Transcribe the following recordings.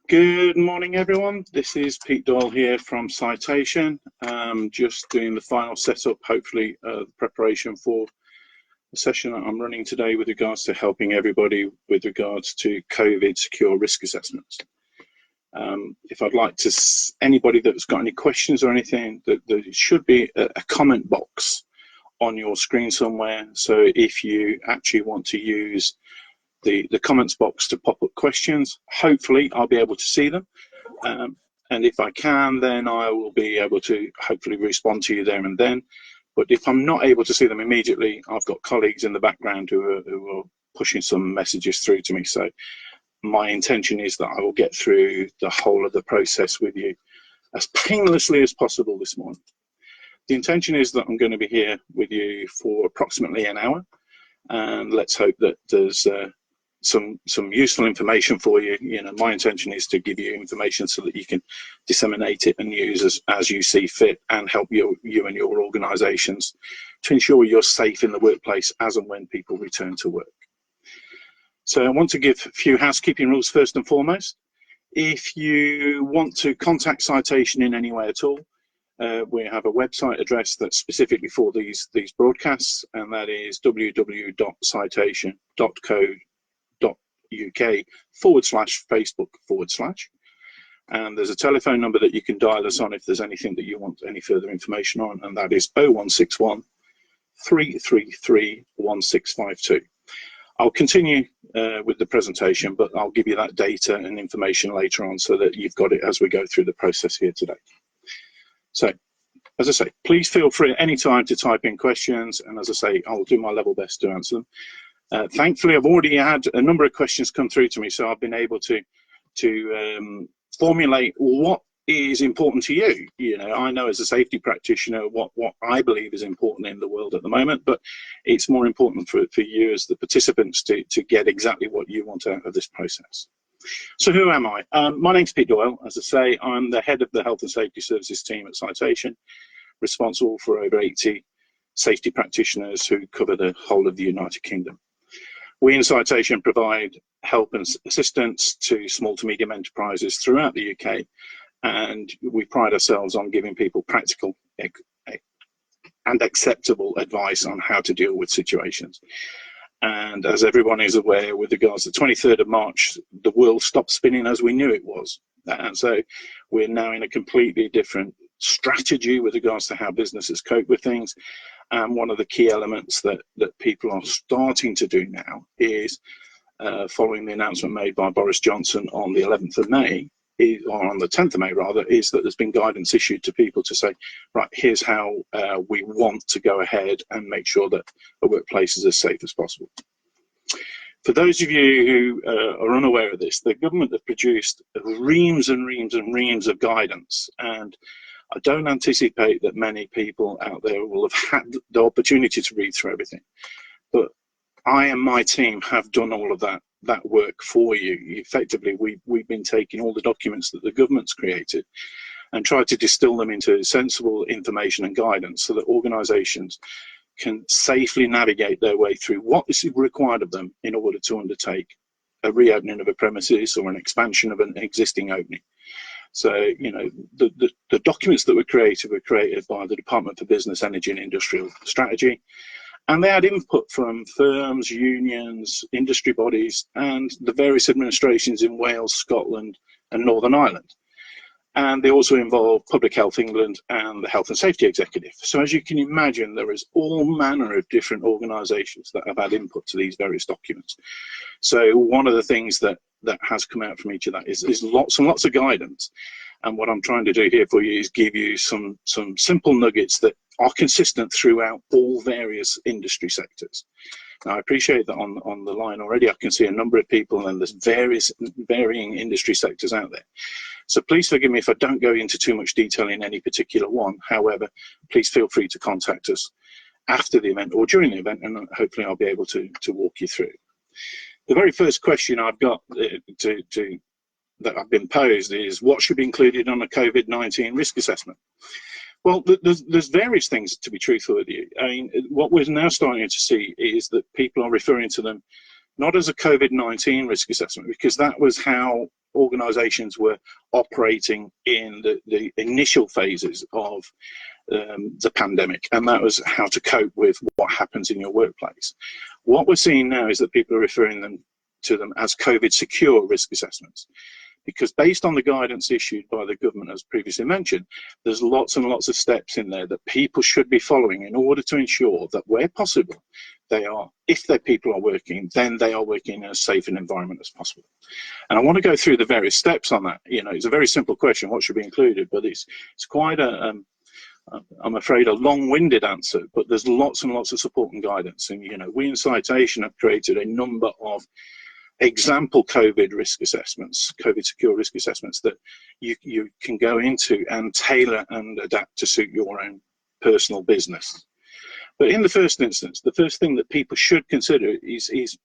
Good morning, everyone. This is Pete Doyle here from Citation. Just doing the final setup, hopefully, preparation for the session that I'm running today with regards to helping everybody with regards to COVID secure risk assessments. If I'd like to, anybody that's got any questions or anything, there should be a comment box on your screen somewhere. So if you actually want to use the comments box to pop up questions, hopefully I'll be able to see them, and if I can, then I will be able to hopefully respond to you there and then. But if I'm not able to see them immediately, I've got colleagues in the background who are pushing some messages through to me. So my intention is that I will get through the whole of the process with you as painlessly as possible this morning. The intention is that I'm going to be here with you for approximately an hour, and let's hope that there's some useful information for you. You know, my intention is to give you information so that you can disseminate it and use as you see fit, and help you and your organisations to ensure you're safe in the workplace as and when people return to work. So I want to give a few housekeeping rules first and foremost. If you want to contact Citation in any way at all, we have a website address that's specifically for these broadcasts, and that is www.citation.co.uk/Facebook/, and there's a telephone number that you can dial us on if there's anything that you want any further information on, and that is 0161 333 1652. I'll continue with the presentation, but I'll give you that data and information later on so that you've got it as we go through the process here today. So, as I say, please feel free at any time to type in questions, and as I say, I'll do my level best to answer them. Thankfully, I've already had a number of questions come through to me, so I've been able to formulate what is important to you. You know, I know as a safety practitioner what I believe is important in the world at the moment, but it's more important for you as the participants to get exactly what you want out of this process. So who am I? My name's Pete Doyle. As I say, I'm the head of the Health and Safety Services team at Citation, responsible for over 80 safety practitioners who cover the whole of the United Kingdom. We in Citation provide help and assistance to small to medium enterprises throughout the UK, and we pride ourselves on giving people practical and acceptable advice on how to deal with situations. And as everyone is aware, with regards to the 23rd of March, the world stopped spinning as we knew it was. And so we're now in a completely different strategy with regards to how businesses cope with things. And one of the key elements that people are starting to do now is, following the announcement made by Boris Johnson on the 11th of May, or on the 10th of May rather, is that there's been guidance issued to people to say, right, here's how we want to go ahead and make sure that a workplace is as safe as possible. For those of you who are unaware of this, the government have produced reams and reams and reams of guidance, and I don't anticipate that many people out there will have had the opportunity to read through everything. But I and my team have done all of that work for you. Effectively, we've been taking all the documents that the government's created and tried to distill them into sensible information and guidance so that organisations can safely navigate their way through what is required of them in order to undertake a reopening of a premises or an expansion of an existing opening. So, you know, the documents that were created by the Department for Business, Energy and Industrial Strategy, and they had input from firms, unions, industry bodies, and the various administrations in Wales, Scotland, and Northern Ireland. And they also involve Public Health England and the Health and Safety Executive. So as you can imagine, there is all manner of different organisations that have had input to these various documents. So one of the things that has come out from each of that is lots and lots of guidance. And what I'm trying to do here for you is give you some simple nuggets that are consistent throughout all various industry sectors. Now, I appreciate that on the line already I can see a number of people, and there's varying industry sectors out there. So please forgive me if I don't go into too much detail in any particular one. However, please feel free to contact us after the event or during the event, and hopefully I'll be able to walk you through. The very first question I've got that I've been posed is, what should be included on a COVID-19 risk assessment? Well, there's various things, to be truthful with you. I mean, what we're now starting to see is that people are referring to them not as a COVID-19 risk assessment, because that was how organisations were operating in the initial phases of the pandemic, and that was how to cope with what happens in your workplace. What we're seeing now is that people are referring to them as COVID secure risk assessments, because based on the guidance issued by the government, as previously mentioned, there's lots and lots of steps in there that people should be following in order to ensure that where possible, if their people are working, then they are working in as safe an environment as possible. And I want to go through the various steps on that. You know, it's a very simple question, what should be included, but it's quite I'm afraid a long-winded answer, but there's lots and lots of support and guidance. And, you know, we in Citation have created a number of example COVID risk assessments, COVID secure risk assessments that you can go into and tailor and adapt to suit your own personal business. But in the first instance, the first thing that people should consider is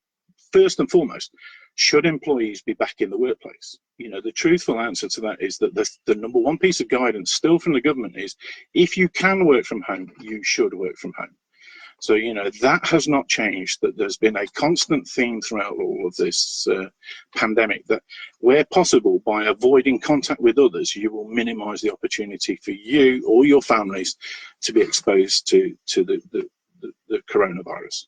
first and foremost, should employees be back in the workplace? You know, the truthful answer to that is that the number one piece of guidance still from the government is, if you can work from home, you should work from home. So, you know, that has not changed, that there's been a constant theme throughout all of this pandemic, that where possible, by avoiding contact with others, you will minimize the opportunity for you or your families to be exposed to the coronavirus.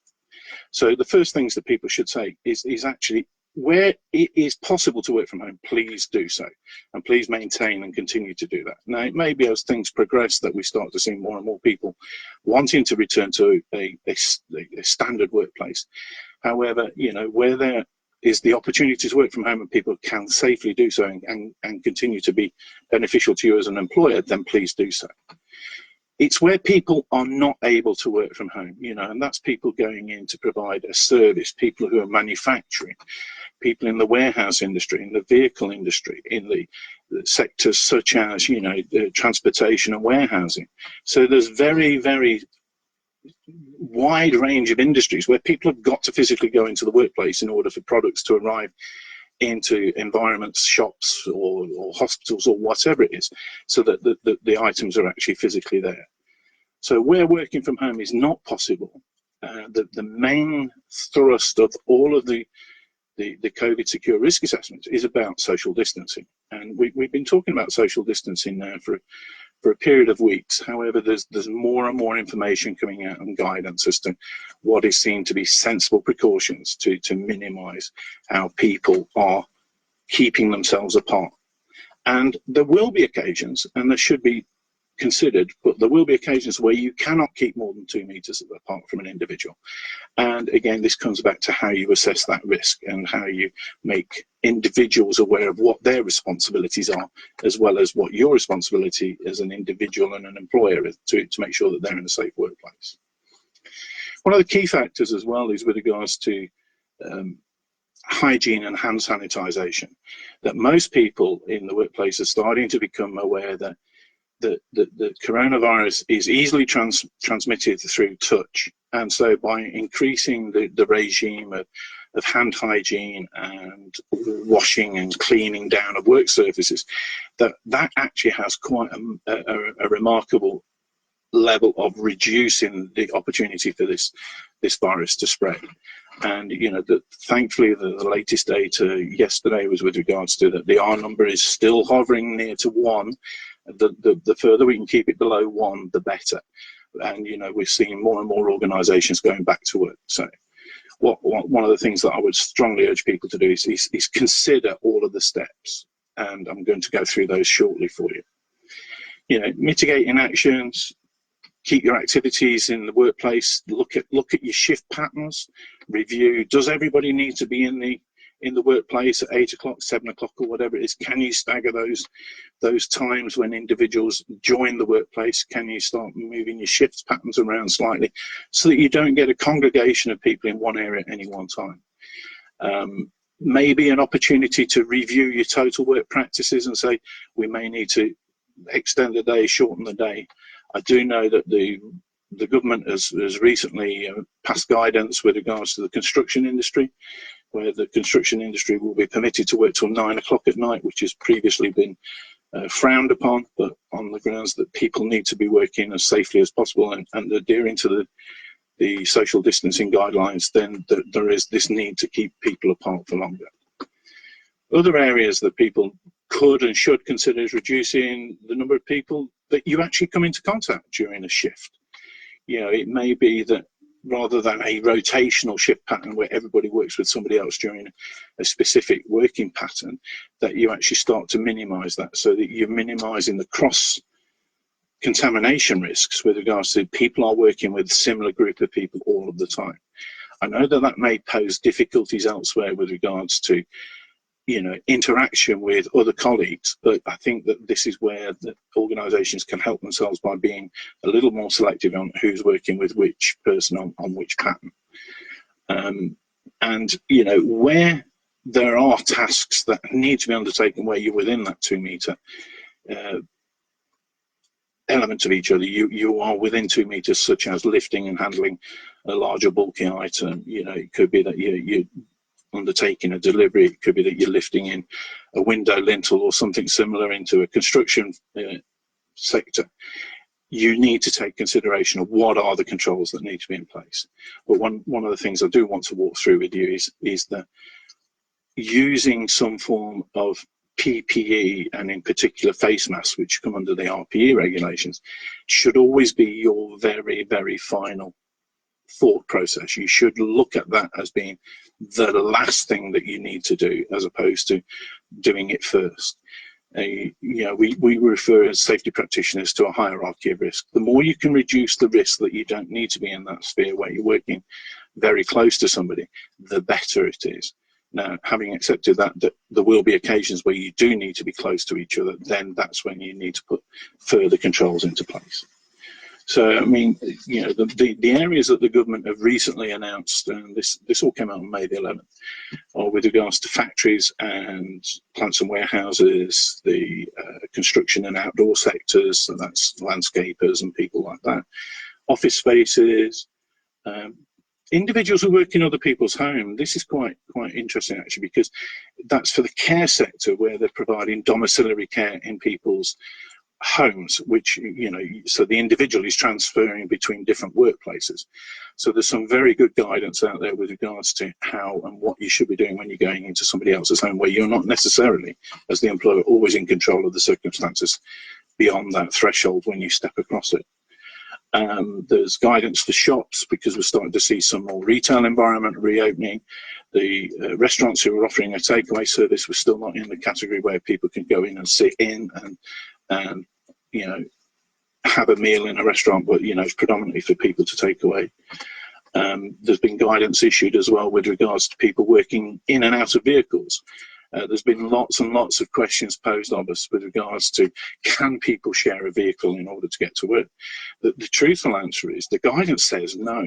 So the first things that people should say is actually, where it is possible to work from home, please do so, and please maintain and continue to do that. Now, it may be as things progress that we start to see more and more people wanting to return to a standard workplace. However, you know, where there is the opportunity to work from home and people can safely do so and continue to be beneficial to you as an employer, then please do so. It's where people are not able to work from home, you know, and that's people going in to provide a service, people who are manufacturing, people in the warehouse industry, in the vehicle industry, in the sectors such as, you know, transportation and warehousing. So there's very, very wide range of industries where people have got to physically go into the workplace in order for products to arrive into environments, shops or hospitals or whatever it is, so that the items are actually physically there. So where working from home is not possible, the main thrust of all of the COVID secure risk assessments is about social distancing. And we've been talking about social distancing now for a period of weeks. However, there's more and more information coming out and guidance as to what is seen to be sensible precautions to minimize how people are keeping themselves apart. And there will be occasions, and there should be considered, but there will be occasions where you cannot keep more than 2 meters apart from an individual. And again, this comes back to how you assess that risk and how you make individuals aware of what their responsibilities are, as well as what your responsibility as an individual and an employer is to make sure that they're in a safe workplace. One of the key factors as well is with regards to hygiene and hand sanitization, that most people in the workplace are starting to become aware that the coronavirus is easily transmitted through touch, and so by increasing the regime of hand hygiene and washing and cleaning down of work surfaces, that actually has quite a remarkable level of reducing the opportunity for this virus to spread. And you know, thankfully the latest data yesterday was with regards to that the R number is still hovering near to 1. The further we can keep it below 1, the better. And you know, we're seeing more and more organisations going back to work. So one of the things that I would strongly urge people to do is consider all of the steps, and I'm going to go through those shortly for you. You know, mitigating actions, keep your activities in the workplace, look at your shift patterns, review, does everybody need to be in the workplace at 8 o'clock, 7 o'clock or whatever it is? Can you stagger those times when individuals join the workplace? Can you start moving your shift patterns around slightly so that you don't get a congregation of people in one area at any one time? Maybe an opportunity to review your total work practices and say, we may need to extend the day, shorten the day. I do know that the government has recently passed guidance with regards to the construction industry, where the construction industry will be permitted to work till 9 o'clock at night, which has previously been frowned upon, but on the grounds that people need to be working as safely as possible and adhering to the social distancing guidelines, then there is this need to keep people apart for longer. Other areas that people could and should consider is reducing the number of people that you actually come into contact during a shift. You know, it may be that rather than a rotational shift pattern where everybody works with somebody else during a specific working pattern, that you actually start to minimize that, so that you're minimizing the cross contamination risks with regards to people are working with a similar group of people all of the time. I know that that may pose difficulties elsewhere with regards to, you know, interaction with other colleagues, but I think that this is where the organisations can help themselves by being a little more selective on who's working with which person on which pattern. And, you know, where there are tasks that need to be undertaken where you're within that 2 metre element of each other, you are within 2 metres, such as lifting and handling a larger bulky item. You know, it could be that you're undertaking a delivery, it could be that you're lifting in a window lintel or something similar into a construction sector. You need to take consideration of what are the controls that need to be in place. But one of the things I do want to walk through with you is that using some form of PPE, and in particular face masks, which come under the RPE regulations, should always be your very, very final thought process. You should look at that as being the last thing that you need to do, as opposed to doing it first. You know, we refer as safety practitioners to a hierarchy of risk. The more you can reduce the risk that you don't need to be in that sphere where you're working very close to somebody, the better it is. Now, having accepted that there will be occasions where you do need to be close to each other, then that's when you need to put further controls into place. So, I mean, you know, the areas that the government have recently announced, and this all came out on May the 11th, are with regards to factories and plants and warehouses, the construction and outdoor sectors, so that's landscapers and people like that, office spaces, individuals who work in other people's home. This is quite interesting, actually, because that's for the care sector, where they're providing domiciliary care in people's homes, which, you know, so the individual is transferring between different workplaces. So there's some very good guidance out there with regards to how and what you should be doing when you're going into somebody else's home, where you're not necessarily, as the employer, always in control of the circumstances beyond that threshold when you step across it. There's guidance for shops, because we're starting to see some more retail environment reopening. The restaurants who are offering a takeaway service were still not in the category where people can go in and sit in and you know, have a meal in a restaurant, but, you know, it's predominantly for people to take away. There's been guidance issued as well with regards to people working in and out of vehicles. There's been lots and lots of questions posed of us with regards to, can people share a vehicle in order to get to work? The truthful answer is the guidance says no.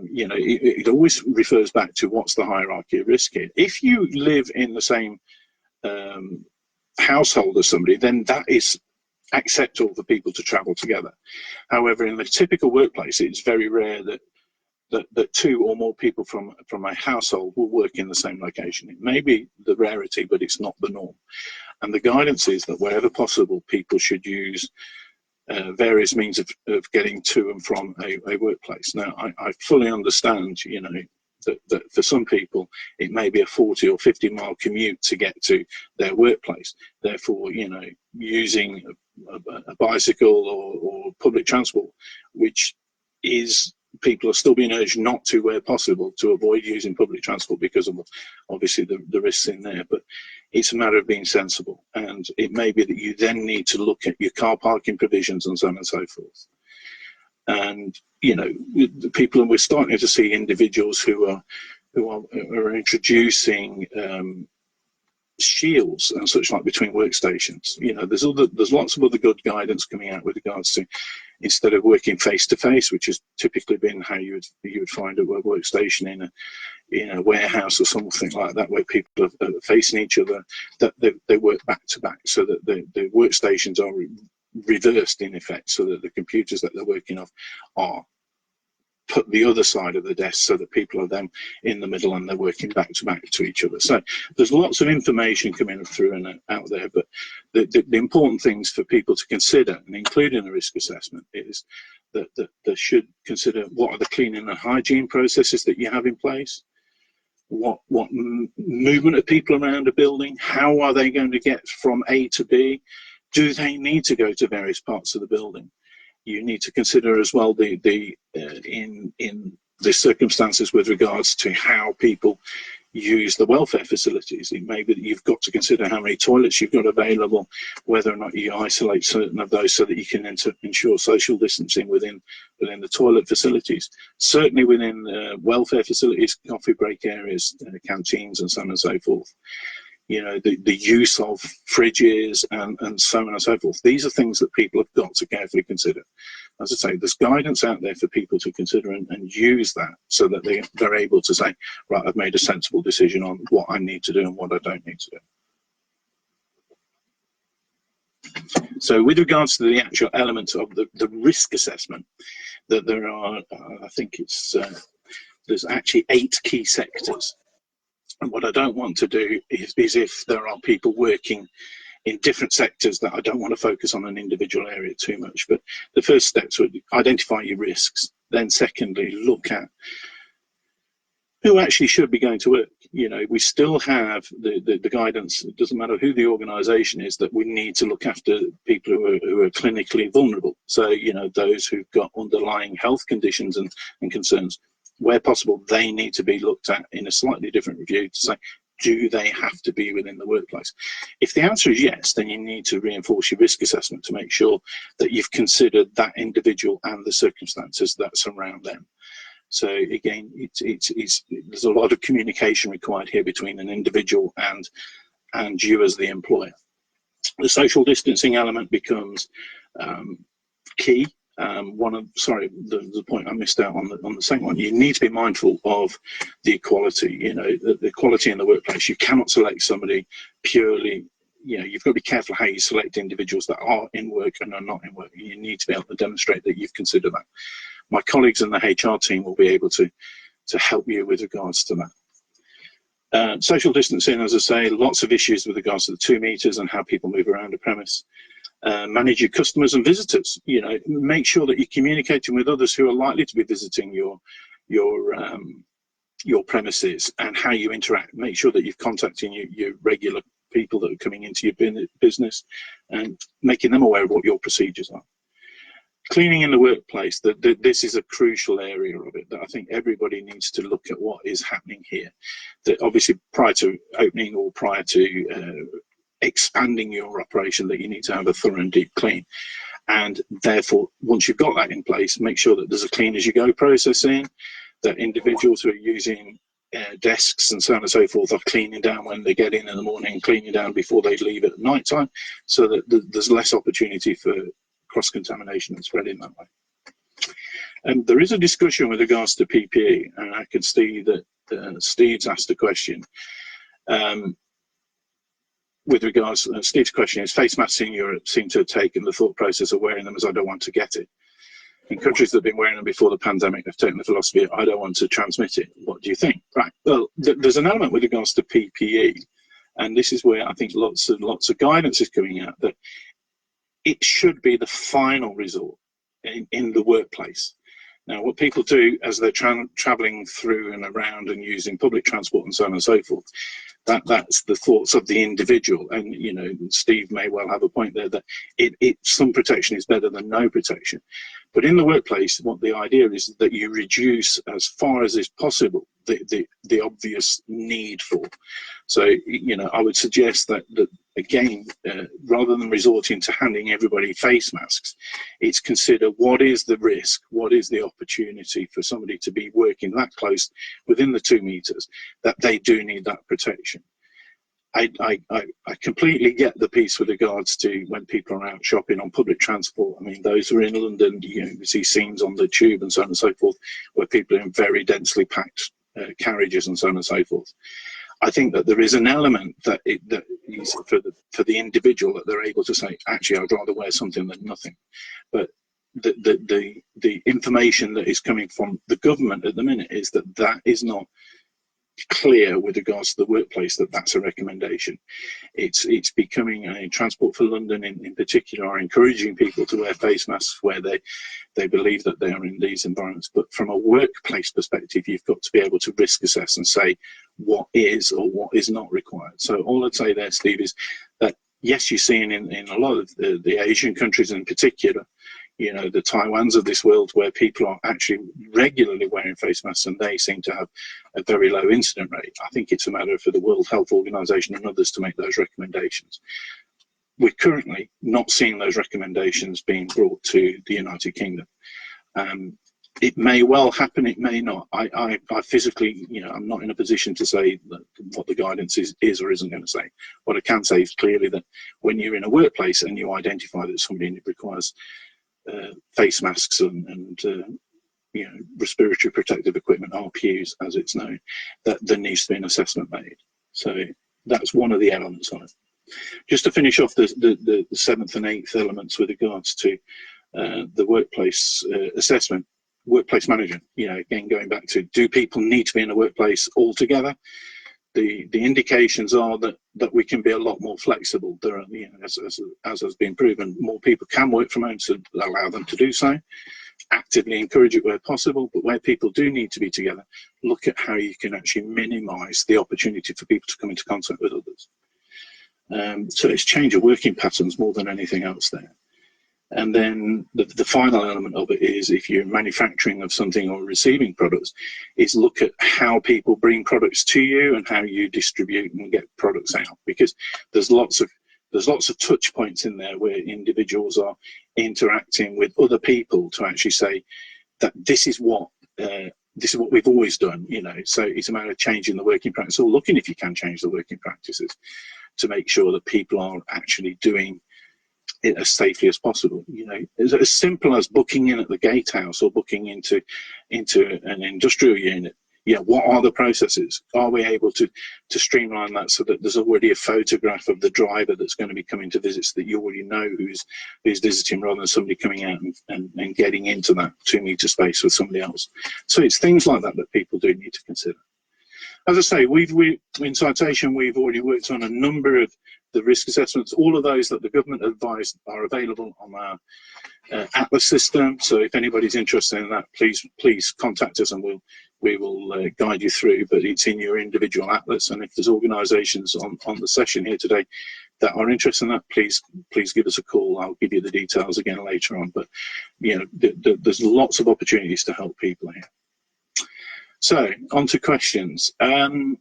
You know, it always refers back to what's the hierarchy of risk here. If you live in the same household as somebody, then that is acceptable for people to travel together. However, in the typical workplace, it's very rare that two or more people from a household will work in the same location. It may be the rarity, but it's not the norm. And the guidance is that wherever possible, people should use various means of getting to and from a workplace. Now, I fully understand, you know, that for some people it may be a 40 or 50 mile commute to get to their workplace. Therefore, you know, using a bicycle or public transport, which is, people are still being urged not to where possible, to avoid using public transport because of obviously the risks in there. But it's a matter of being sensible, and it may be that you then need to look at your car parking provisions and so on and so forth. And, you know, the people, and we're starting to see individuals who are introducing shields and such like between workstations. You know, there's lots of other good guidance coming out with regards to, instead of working face to face, which has typically been how you would find a workstation in a warehouse or something like that, where people are facing each other, that they work back to back, so that the workstations are reversed in effect, so that the computers that they're working off are put the other side of the desk, so that people are then in the middle and they're working back to each other. So there's lots of information coming through and out there, but the important things for people to consider, and including the risk assessment, is that should consider what are the cleaning and hygiene processes that you have in place, what movement of people around a building, how are they going to get from A to B, do they need to go to various parts of the building. You need to consider as well in the circumstances with regards to how people use the welfare facilities. It may be that you've got to consider how many toilets you've got available, whether or not you isolate certain of those so that you can ensure social distancing within the toilet facilities. Certainly within welfare facilities, coffee break areas, canteens and so on and so forth. You know, the use of fridges and so on and so forth. These are things that people have got to carefully consider. As I say, there's guidance out there for people to consider and use that so that they're able to say, right, I've made a sensible decision on what I need to do and what I don't need to do. So with regards to the actual elements of the risk assessment, that there are, I think there's actually 8 key sectors. And what I don't want to do is if there are people working in different sectors, that I don't want to focus on an individual area too much. But the first steps would identify your risks. Then secondly, look at who actually should be going to work. You know, we still have the guidance, it doesn't matter who the organisation is, that we need to look after people who are clinically vulnerable. So, you know, those who've got underlying health conditions and concerns, where possible, they need to be looked at in a slightly different review to say, do they have to be within the workplace? If the answer is yes, then you need to reinforce your risk assessment to make sure that you've considered that individual and the circumstances that surround them. So again, there's a lot of communication required here between an individual and you as the employer. The social distancing element becomes key. The point I missed out on the second one. You need to be mindful of the equality. You know, the equality in the workplace. You cannot select somebody purely. You know, you've got to be careful how you select individuals that are in work and are not in work. You need to be able to demonstrate that you've considered that. My colleagues in the HR team will be able to help you with regards to that. Social distancing, as I say, lots of issues with regards to the 2 meters and how people move around a premise. Manage your customers and visitors. You know, make sure that you're communicating with others who are likely to be visiting your premises and how you interact. Make sure that you're contacting your regular people that are coming into your business and making them aware of what your procedures are. Cleaning in the workplace, this is a crucial area of it that I think everybody needs to look at what is happening here. That obviously prior to opening or prior to expanding your operation, that you need to have a thorough and deep clean. And therefore, once you've got that in place, make sure that there's a clean as you go process in, that individuals who are using desks and so on and so forth are cleaning down when they get in the morning, cleaning down before they leave at night time, so that there's less opportunity for cross-contamination and spreading that way. And there is a discussion with regards to PPE, and I can see that Steve's asked a question. With regards, Steve's question is, face masks in Europe seem to have taken the thought process of wearing them as I don't want to get it. In countries that have been wearing them before the pandemic have taken the philosophy of I don't want to transmit it. What do you think? Right. Well, there's an element with regards to PPE, and this is where I think lots of guidance is coming out, that it should be the final resort in the workplace. Now, what people do as they're traveling through and around and using public transport and so on and so forth, that's the thoughts of the individual. And, you know, Steve may well have a point there that some protection is better than no protection. But in the workplace, what the idea is that you reduce as far as is possible the obvious need for. So, you know, I would suggest that again, rather than resorting to handing everybody face masks, it's consider what is the risk, what is the opportunity for somebody to be working that close within the 2 meters, that they do need that protection. I completely get the piece with regards to when people are out shopping on public transport. I mean, those who are in London, you see scenes on the tube and so on and so forth, where people are in very densely packed carriages and so on and so forth. I think that there is an element that is for the individual, that they're able to say, actually, I'd rather wear something than nothing. But the information that is coming from the government at the minute is that is not clear with regards to the workplace that that's a recommendation. It's becoming Transport for London in particular are encouraging people to wear face masks where they believe that they are in these environments. But from a workplace perspective, you've got to be able to risk assess and say what is or what is not required. So all I'd say there, Steve, is that yes, you're seeing in a lot of the Asian countries in particular, you know, the Taiwans of this world, where people are actually regularly wearing face masks and they seem to have a very low incident rate. I think it's a matter for the World Health Organization and others to make those recommendations. We're currently not seeing those recommendations being brought to the United Kingdom. It may well happen, it may not. I physically, you know, I'm not in a position to say that what the guidance is or isn't going to say. What I can say is clearly that when you're in a workplace and you identify that somebody requires face masks and you know, respiratory protective equipment, RPUs as it's known, that there needs to be an assessment made. So that's one of the elements on it. Just to finish off the seventh and eighth elements with regards to the workplace assessment, workplace management, you know, again, going back to, do people need to be in a workplace altogether? The indications are that we can be a lot more flexible. There are, you know, as has been proven, more people can work from home, so allow them to do so. Actively encourage it where possible, but where people do need to be together, look at how you can actually minimise the opportunity for people to come into contact with others. So it's change of working patterns more than anything else there. And then the final element of it is, if you're manufacturing of something or receiving products, is look at how people bring products to you and how you distribute and get products out, because there's lots of touch points in there where individuals are interacting with other people to actually say that this is what we've always done, you know. So it's a matter of changing the working practice, or looking if you can change the working practices to make sure that people are actually doing it as safely as possible. You know, as simple as booking in at the gatehouse or booking into an industrial unit. You know, what are the processes? Are we able to streamline that so that there's already a photograph of the driver that's going to be coming to visit, so that you already know who's visiting, rather than somebody coming out and getting into that 2 meter space with somebody else. So it's things like that that people do need to consider. As I say, in Citation, we've already worked on a number of the risk assessments. All of those that the government advised are available on our Atlas system. So if anybody's interested in that, please contact us and we will guide you through. But it's in your individual Atlas, and if there's organisations on the session here today that are interested in that, please give us a call. I'll give you the details again later on. But you know, there's lots of opportunities to help people here. So on to questions. The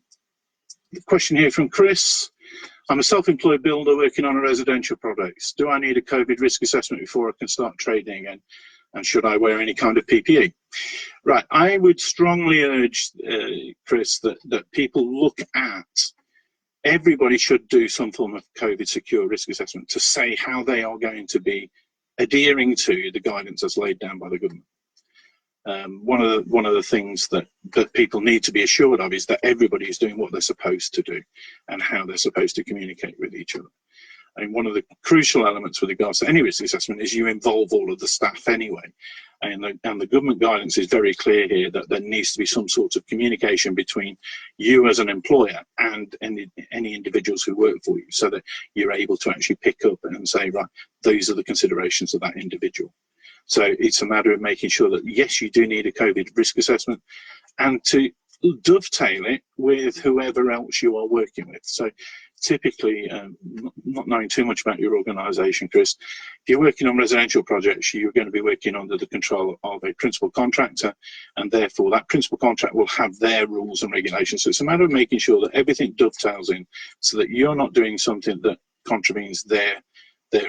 question here from Chris. I'm a self-employed builder working on a residential project. Do I need a COVID risk assessment before I can start trading again? And should I wear any kind of PPE? Right, I would strongly urge, Chris, that people look at, everybody should do some form of COVID secure risk assessment to say how they are going to be adhering to the guidance that's laid down by the government. One of the things that people need to be assured of is that everybody is doing what they're supposed to do and how they're supposed to communicate with each other. And one of the crucial elements with regards to any risk assessment is you involve all of the staff anyway. And the government guidance is very clear here that there needs to be some sort of communication between you as an employer and any individuals who work for you, so that you're able to actually pick up and say, right, these are the considerations of that individual. So it's a matter of making sure that, yes, you do need a COVID risk assessment, and to dovetail it with whoever else you are working with. So typically, not knowing too much about your organisation, Chris, if you're working on residential projects, you're going to be working under the control of a principal contractor, and therefore that principal contract will have their rules and regulations. So it's a matter of making sure that everything dovetails in, so that you're not doing something that contravenes their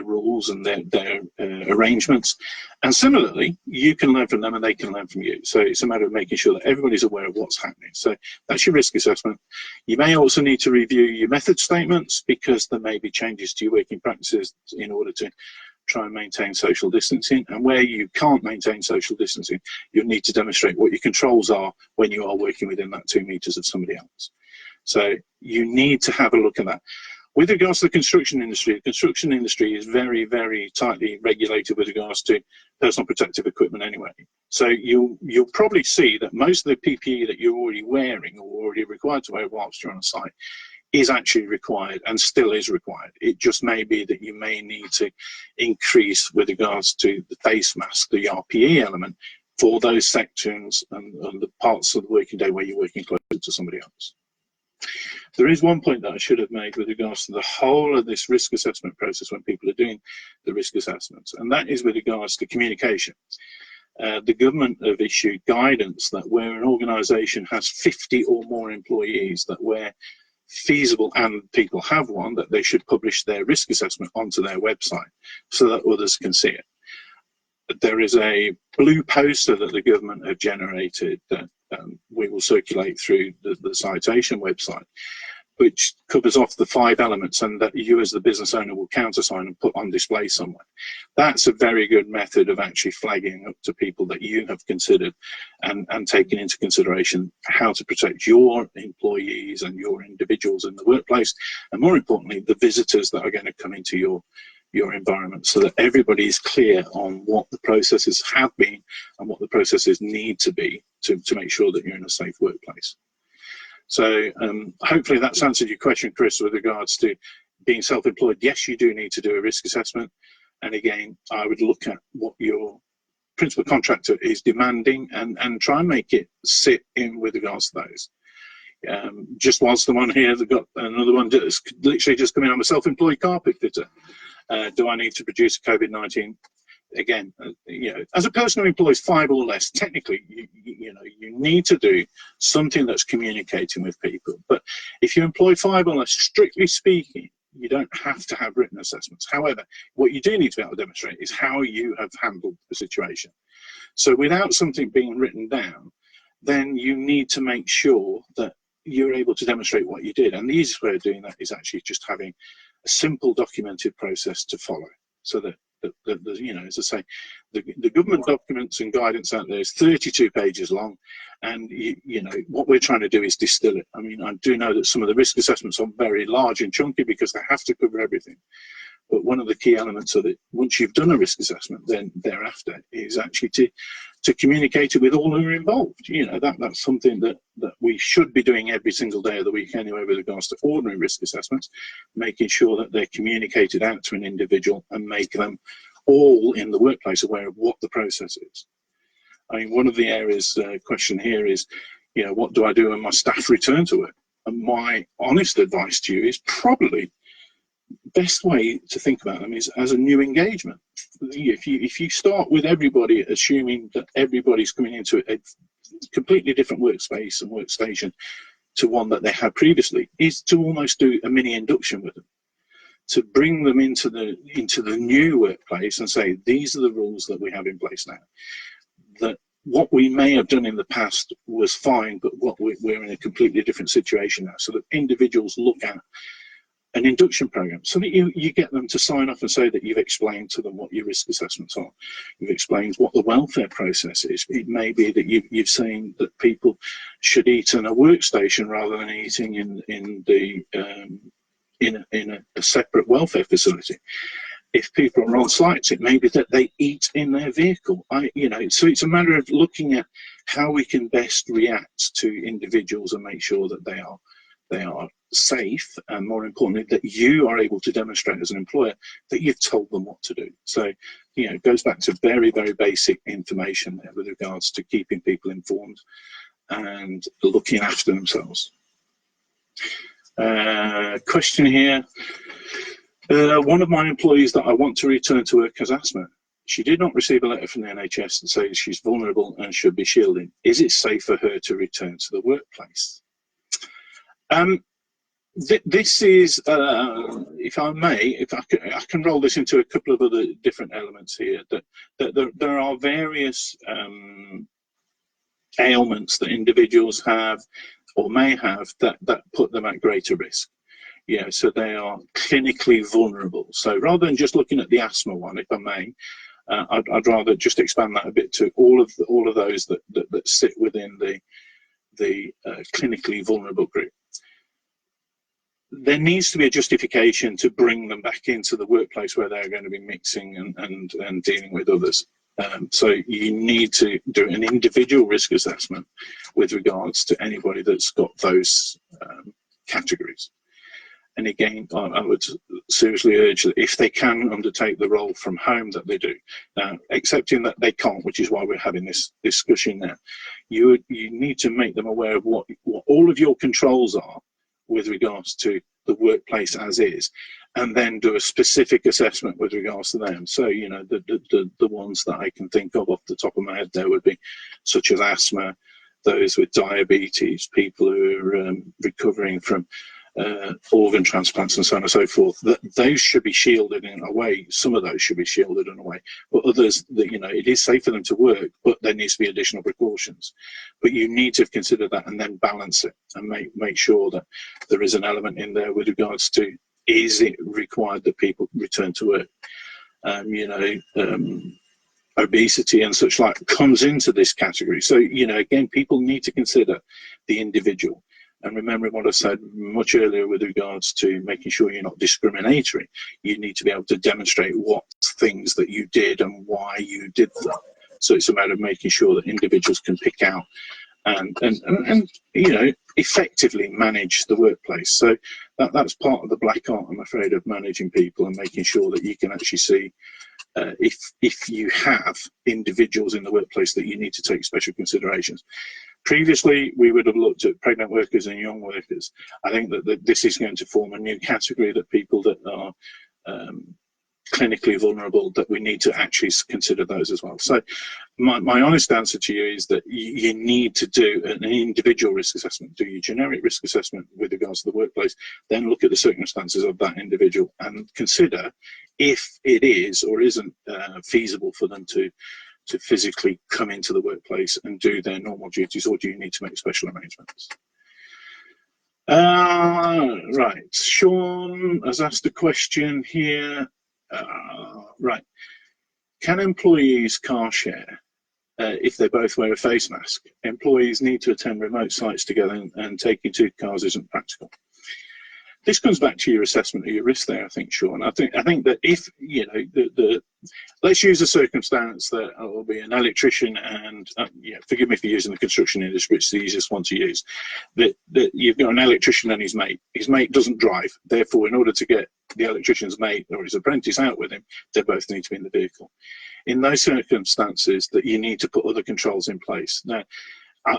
rules and their arrangements. And similarly, you can learn from them and they can learn from you. So it's a matter of making sure that everybody's aware of what's happening. So that's your risk assessment. You may also need to review your method statements, because there may be changes to your working practices in order to try and maintain social distancing. And where you can't maintain social distancing, you'll need to demonstrate what your controls are when you are working within that 2 meters of somebody else. So you need to have a look at that. With regards to the construction industry is very, very tightly regulated with regards to personal protective equipment anyway. So you'll probably see that most of the PPE that you're already wearing or already required to wear whilst you're on a site is actually required and still is required. It just may be that you may need to increase with regards to the face mask, the RPE element, for those sections and the parts of the working day where you're working closer to somebody else. There is one point that I should have made with regards to the whole of this risk assessment process when people are doing the risk assessments, and that is with regards to communication. The government have issued guidance that where an organisation has 50 or more employees, that where feasible and people have one, that they should publish their risk assessment onto their website so that others can see it. There is a blue poster that the government have generated that we will circulate through the citation website, which covers off the 5 elements and that you as the business owner will countersign and put on display somewhere. That's a very good method of actually flagging up to people that you have considered and taken into consideration how to protect your employees and your individuals in the workplace, and more importantly, the visitors that are going to come into your environment, so that everybody is clear on what the processes have been and what the processes need to be to make sure that you're in a safe workplace. So hopefully that's answered your question, Chris, with regards to being self-employed. Yes, you do need to do a risk assessment. And again, I would look at what your principal contractor is demanding and try and make it sit in with regards to those. Just whilst I'm on here, they've got another one that's literally just coming. I'm a self-employed carpet fitter. Do I need to produce a COVID-19? Again, as a person who employs 5 or less, technically, you need to do something that's communicating with people. But if you employ 5 or less, strictly speaking, you don't have to have written assessments. However, what you do need to be able to demonstrate is how you have handled the situation. So without something being written down, then you need to make sure that you're able to demonstrate what you did. And the easiest way of doing that is actually just having a simple documented process to follow, so that as I say, the government documents and guidance out there is 32 pages long, and what we're trying to do is distill it. I mean, I do know that some of the risk assessments are very large and chunky because they have to cover everything. But one of the key elements of it, once you've done a risk assessment, then thereafter is actually to communicate it with all who are involved. That's something that we should be doing every single day of the week anyway with regards to ordinary risk assessments, making sure that they're communicated out to an individual and make them all in the workplace aware of what the process is. I mean, one of the areas question here is, what do I do when my staff return to work? And my honest advice to you is probably best way to think about them is as a new engagement. If you start with everybody assuming that everybody's coming into a completely different workspace and workstation to one that they had previously, is to almost do a mini induction with them, to bring them into the new workplace and say, these are the rules that we have in place now. That what we may have done in the past was fine, but we're in a completely different situation now, so that individuals look at an induction program, so that you get them to sign off and say that you've explained to them what your risk assessments are. You've explained what the welfare process is. It may be that you've seen that people should eat in a workstation rather than eating in a separate welfare facility. If people are on sites, it may be that they eat in their vehicle. So it's a matter of looking at how we can best react to individuals and make sure that they are safe, and more importantly, that you are able to demonstrate as an employer that you've told them what to do. So, it goes back to very, very basic information there with regards to keeping people informed and looking after themselves. Question here. One of my employees that I want to return to work has asthma. She did not receive a letter from the NHS that says she's vulnerable and should be shielded. Is it safe for her to return to the workplace? This is, if I may, I can roll this into a couple of other different elements here. That there are various ailments that individuals have or may have that put them at greater risk. So they are clinically vulnerable. So rather than just looking at the asthma one, if I may, I'd rather just expand that a bit to all of those that sit within the clinically vulnerable group. there needs to be a justification to bring them back into the workplace where they're going to be mixing and dealing with others. So you need to do an individual risk assessment with regards to anybody that's got those categories. And again, I would seriously urge that if they can undertake the role from home, that they do. Now, accepting that they can't, which is why we're having this discussion now, you need to make them aware of what all of your controls are with regards to the workplace as is, and then do a specific assessment with regards to them. So, you know, the ones that I can think of off the top of my head there would be such as asthma, those with diabetes, people who are recovering from organ transplants and so on and so forth. Those should be shielded in a way. Some of those should be shielded in a way, but others, that, you know, it is safe for them to work, but there needs to be additional precautions. But you need to consider that and then balance it and make sure that there is an element in there with regards to, is it required that people return to work? You know, obesity and such like comes into this category. So, you know, again, people need to consider the individual. And remembering what I said much earlier with regards to making sure you're not discriminatory, you need to be able to demonstrate what things that you did and why you did them. So it's a matter of making sure that individuals can pick out and you know, effectively manage the workplace. So that's part of the black art, I'm afraid, of managing people and making sure that you can actually see if you have individuals in the workplace that you need to take special considerations. Previously, we would have looked at pregnant workers and young workers. I think that this is going to form a new category, that people that are clinically vulnerable, that we need to actually consider those as well. So my honest answer to you is that you need to do an individual risk assessment, do your generic risk assessment with regards to the workplace, then look at the circumstances of that individual and consider if it is or isn't feasible for them to physically come into the workplace and do their normal duties, or do you need to make special arrangements? Right, Sean has asked a question here. Right, can employees car share if they both wear a face mask? Employees need to attend remote sites together, and taking two cars isn't practical. This comes back to your assessment of your risk there, I think, Sean. I think that if, you know, let's use a circumstance that will be an electrician and, yeah, forgive me for using the construction industry, it's the easiest one to use, that you've got an electrician and his mate. His mate doesn't drive, therefore, in order to get the electrician's mate or his apprentice out with him, they both need to be in the vehicle. In those circumstances, that you need to put other controls in place. Now,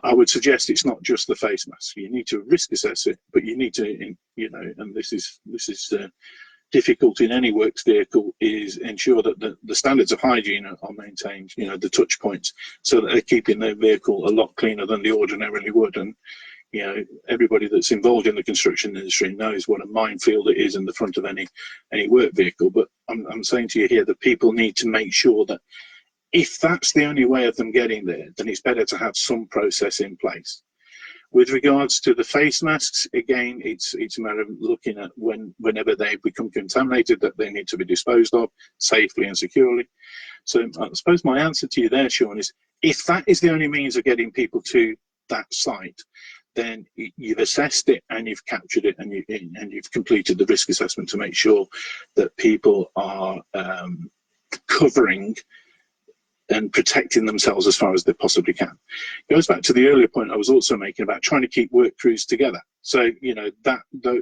I would suggest it's not just the face mask. You need to risk assess it, but you need to, you know, and this is difficult in any works vehicle, is ensure that the standards of hygiene are maintained, you know, the touch points, so that they're keeping their vehicle a lot cleaner than they ordinarily would. And, you know, everybody that's involved in the construction industry knows what a minefield it is in the front of any work vehicle. But I'm saying to you here that people need to make sure that if that's the only way of them getting there, then it's better to have some process in place. With regards to the face masks, again, it's a matter of looking at whenever they become contaminated, that they need to be disposed of safely and securely. So I suppose my answer to you there, Sean, is if that is the only means of getting people to that site, then you've assessed it and you've captured it, and you've completed the risk assessment to make sure that people are covering and protecting themselves as far as they possibly can. It goes back to the earlier point I was also making about trying to keep work crews together. So, you know,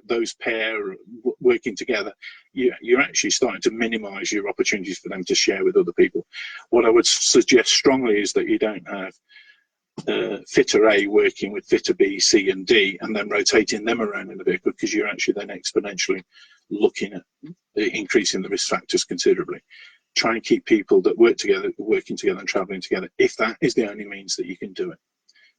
those pair working together, you're actually starting to minimize your opportunities for them to share with other people. What I would suggest strongly is that you don't have fitter A working with fitter B, C and D, and then rotating them around in the vehicle, because you're actually then exponentially looking at increasing the risk factors considerably. Try and keep people that work together, working together and traveling together, if that is the only means that you can do it.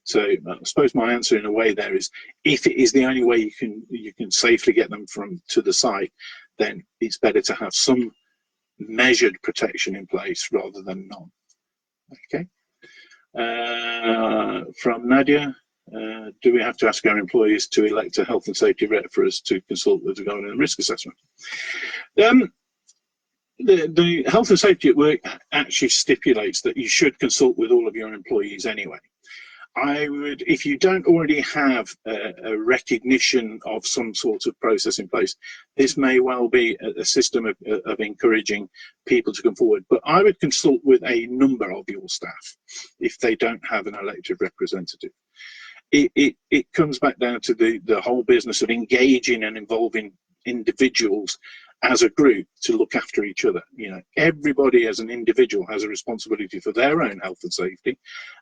So I suppose my answer in a way there is, if it is the only way you can safely get them to the site, then it's better to have some measured protection in place rather than none. Okay. From Nadia, do we have to ask our employees to elect a health and safety rep for us to consult with regarding the risk assessment? The health and safety at work actually stipulates that you should consult with all of your employees anyway. I would, if you don't already have a recognition of some sort of process in place, this may well be a system of encouraging people to come forward. But I would consult with a number of your staff if they don't have an elected representative. It comes back down to the whole business of engaging and involving individuals as a group to look after each other. You know, everybody as an individual has a responsibility for their own health and safety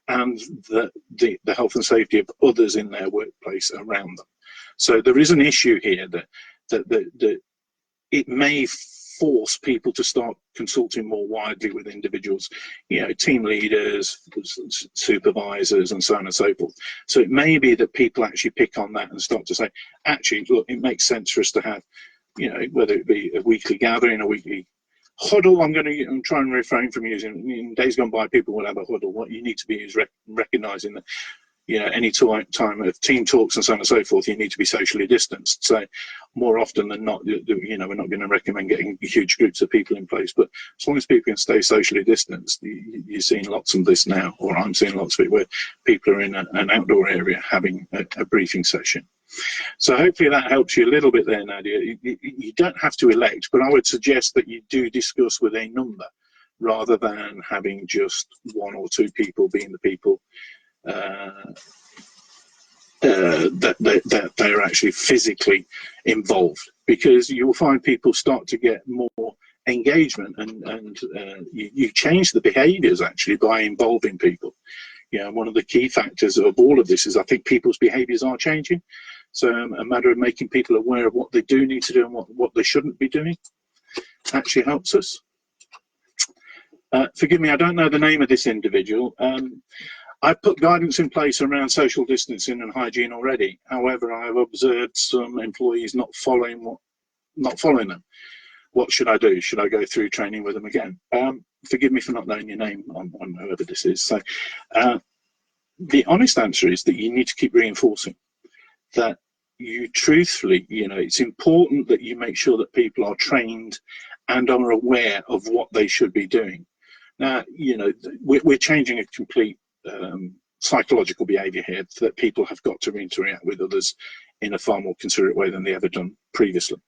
and the health and safety of others in their workplace around them. So there is an issue here that it may force people to start consulting more widely with individuals, you know, team leaders, supervisors, and so on and so forth. So it may be that people actually pick on that and start to say, actually, look, it makes sense for us to have, you know, whether it be a weekly gathering, a weekly huddle. I'm try and refrain from using, in days gone by, people will have a huddle. What you need to be is recognizing that, you know, any time of team talks and so on and so forth, you need to be socially distanced. So more often than not, you know, we're not going to recommend getting huge groups of people in place, but as long as people can stay socially distanced, you're seeing lots of this now, or I'm seeing lots of it where people are in an outdoor area having a briefing session. So hopefully that helps you a little bit there, Nadia. You don't have to elect, but I would suggest that you do discuss with a number rather than having just one or two people being the people that they're actually physically involved, because you'll find people start to get more engagement and you change the behaviors actually by involving people. You know, one of the key factors of all of this is I think people's behaviors are changing. So a matter of making people aware of what they do need to do and what they shouldn't be doing actually helps us. Forgive me, I don't know the name of this individual. I've put guidance in place around social distancing and hygiene already. However, I have observed some employees not following them. What should I do? Should I go through training with them again? Forgive me for not knowing your name on whoever this is. So the honest answer is that you need to keep reinforcing that you truthfully, you know, it's important that you make sure that people are trained and are aware of what they should be doing. Now, you know, we're changing a complete psychological behavior here, that people have got to interact with others in a far more considerate way than they ever done previously.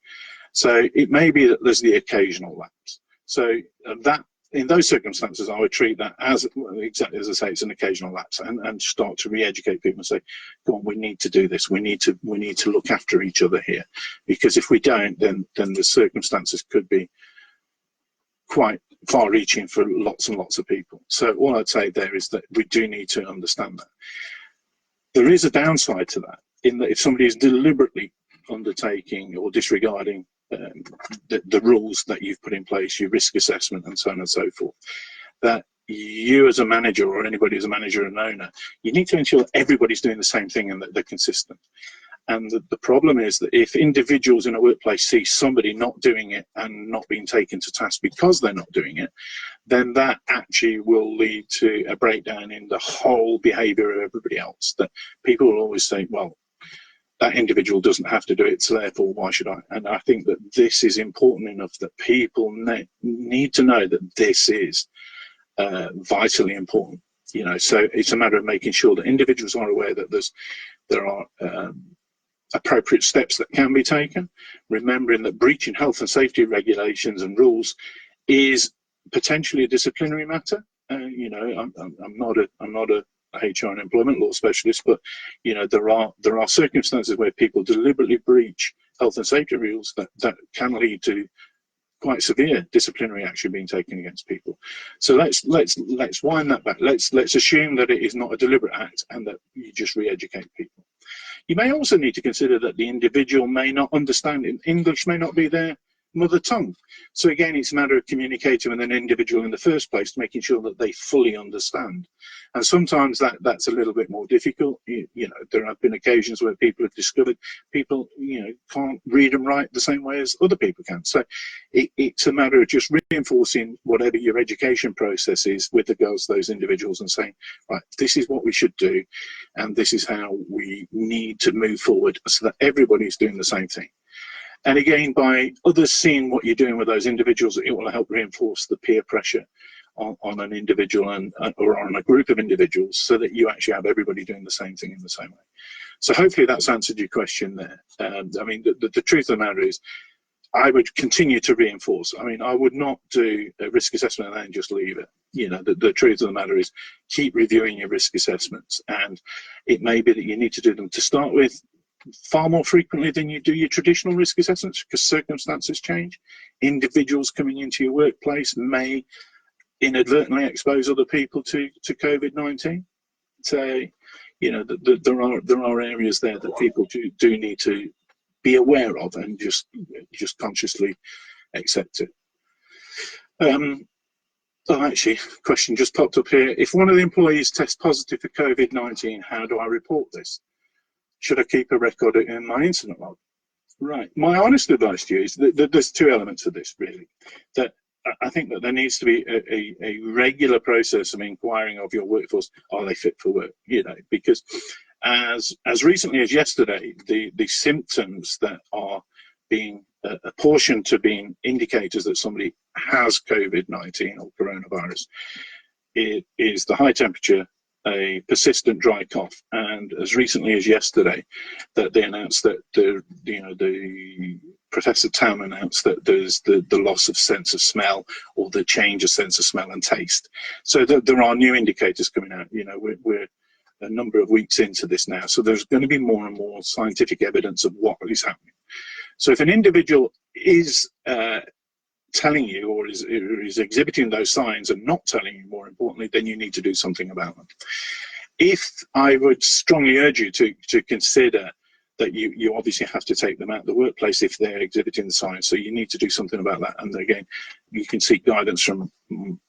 So it may be that there's the occasional lapse. So that in those circumstances, I would treat that as exactly as I say, it's an occasional lapse, and start to re-educate people and say, "Come on, we need to do this. We need to look after each other here, because if we don't, then the circumstances could be quite far-reaching for lots and lots of people." So all I'd say there is that we do need to understand that. There is a downside to that, in that if somebody is deliberately undertaking or disregarding the rules that you've put in place, your risk assessment and so on and so forth, that you as a manager, or anybody as a manager and owner, you need to ensure everybody's doing the same thing and that they're consistent. And the problem is that if individuals in a workplace see somebody not doing it and not being taken to task because they're not doing it, then that actually will lead to a breakdown in the whole behavior of everybody else. That people will always say, well, that individual doesn't have to do it, so therefore why should I? And I think that this is important enough that people need to know that this is vitally important. You know, so it's a matter of making sure that individuals are aware that there are appropriate steps that can be taken, remembering that breaching health and safety regulations and rules is potentially a disciplinary matter. You know, I'm not a HR and employment law specialist, but you know, there are circumstances where people deliberately breach health and safety rules that can lead to quite severe disciplinary action being taken against people. So let's wind that back. Let's assume that it is not a deliberate act and that you just re-educate people. You may also need to consider that the individual may not understand it. English may not be their mother tongue. So again, it's a matter of communicating with an individual in the first place, making sure that they fully understand. And sometimes that's a little bit more difficult. You know, there have been occasions where people have discovered people, you know, can't read and write the same way as other people can. So it's a matter of just reinforcing whatever your education process is with regards to those individuals and saying, right, this is what we should do, and this is how we need to move forward, so that everybody's doing the same thing. And again, by others seeing what you're doing with those individuals, it will help reinforce the peer pressure on an individual or on a group of individuals, so that you actually have everybody doing the same thing in the same way. So hopefully that's answered your question there. I mean, the truth of the matter is, I would continue to reinforce. I mean, I would not do a risk assessment and then just leave it. You know, the truth of the matter is, keep reviewing your risk assessments, and it may be that you need to do them to start with far more frequently than you do your traditional risk assessments, because circumstances change. Individuals coming into your workplace may inadvertently expose other people to COVID-19. So, you know, there are areas there that people do need to be aware of, and just consciously accept it. Oh, actually, question just popped up here. If one of the employees tests positive for COVID-19, how do I report this? Should I keep a record in my incident log? Right. My honest advice to you is that there's two elements to this, really. That I think that there needs to be a regular process of inquiring of your workforce. Are they fit for work? You know, because as recently as yesterday, the symptoms that are being apportioned to being indicators that somebody has COVID-19 or coronavirus, it is the high temperature, a persistent dry cough, and as recently as yesterday, that they announced that the Professor Tam announced that there's the loss of sense of smell, or the change of sense of smell and taste. So there are new indicators coming out. You know, we're a number of weeks into this now, so there's going to be more and more scientific evidence of what is happening. So if an individual is telling you, or is exhibiting those signs and not telling you, more importantly, then you need to do something about them. I would strongly urge you to consider that you obviously have to take them out of the workplace if they're exhibiting the signs. So you need to do something about that. And again, you can seek guidance from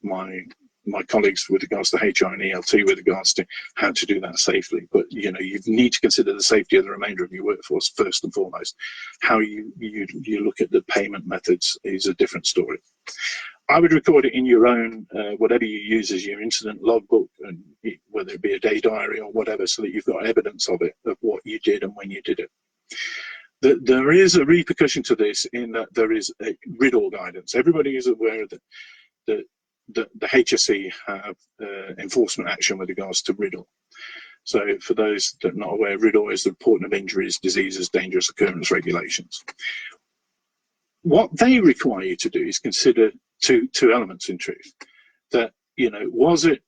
my colleagues with regards to HR and ELT with regards to how to do that safely. But you know, you need to consider the safety of the remainder of your workforce first and foremost. How you look at the payment methods is a different story. I would record it in your own, whatever you use as your incident logbook, and whether it be a day diary or whatever, so that you've got evidence of it, of what you did and when you did it. There is a repercussion to this in that there is a RIDDOR guidance. Everybody is aware that the HSE have enforcement action with regards to RIDDOR. So for those that are not aware, RIDDOR is the Reporting of Injuries, Diseases, Dangerous Occurrence Regulations. What they require you to do is consider two elements, in truth. That, you know, was it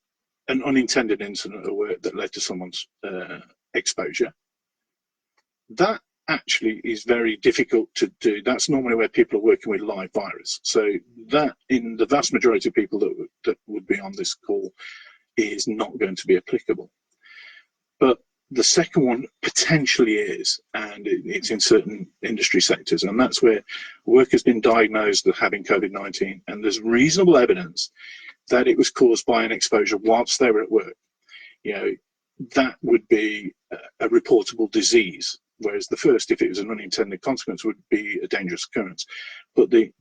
an unintended incident at work that led to someone's exposure? That actually is very difficult to do. That's normally where people are working with live virus. So that, in the vast majority of people that would be on this call, is not going to be applicable. But the second one potentially is, and it's in certain industry sectors, and that's where work has been diagnosed with having COVID-19, and there's reasonable evidence that it was caused by an exposure whilst they were at work. You know, that would be a reportable disease, whereas the first, if it was an unintended consequence, would be a dangerous occurrence. But the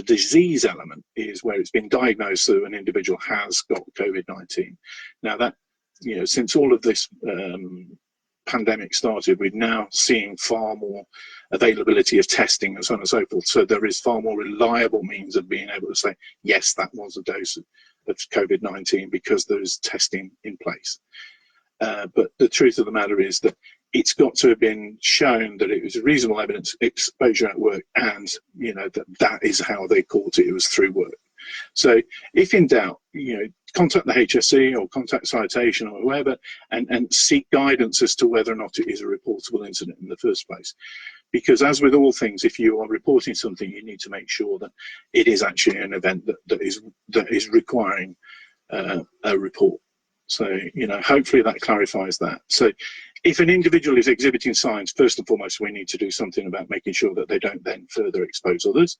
disease element is where it's been diagnosed, so an individual has got COVID-19. Now that, you know, since all of this pandemic started, we're now seeing far more availability of testing and so on and so forth. So there is far more reliable means of being able to say, yes, that was a dose of COVID-19, because there is testing in place. But the truth of the matter is that it's got to have been shown that it was a reasonable evidence exposure at work, and you know that is how they caught it. It was through work. So if in doubt, you know, contact the HSE or contact Citation or whoever, and seek guidance as to whether or not it is a reportable incident in the first place. Because as with all things, if you are reporting something, you need to make sure that it is actually an event that is requiring a report. So, you know, hopefully that clarifies that. So if an individual is exhibiting signs, first and foremost, we need to do something about making sure that they don't then further expose others.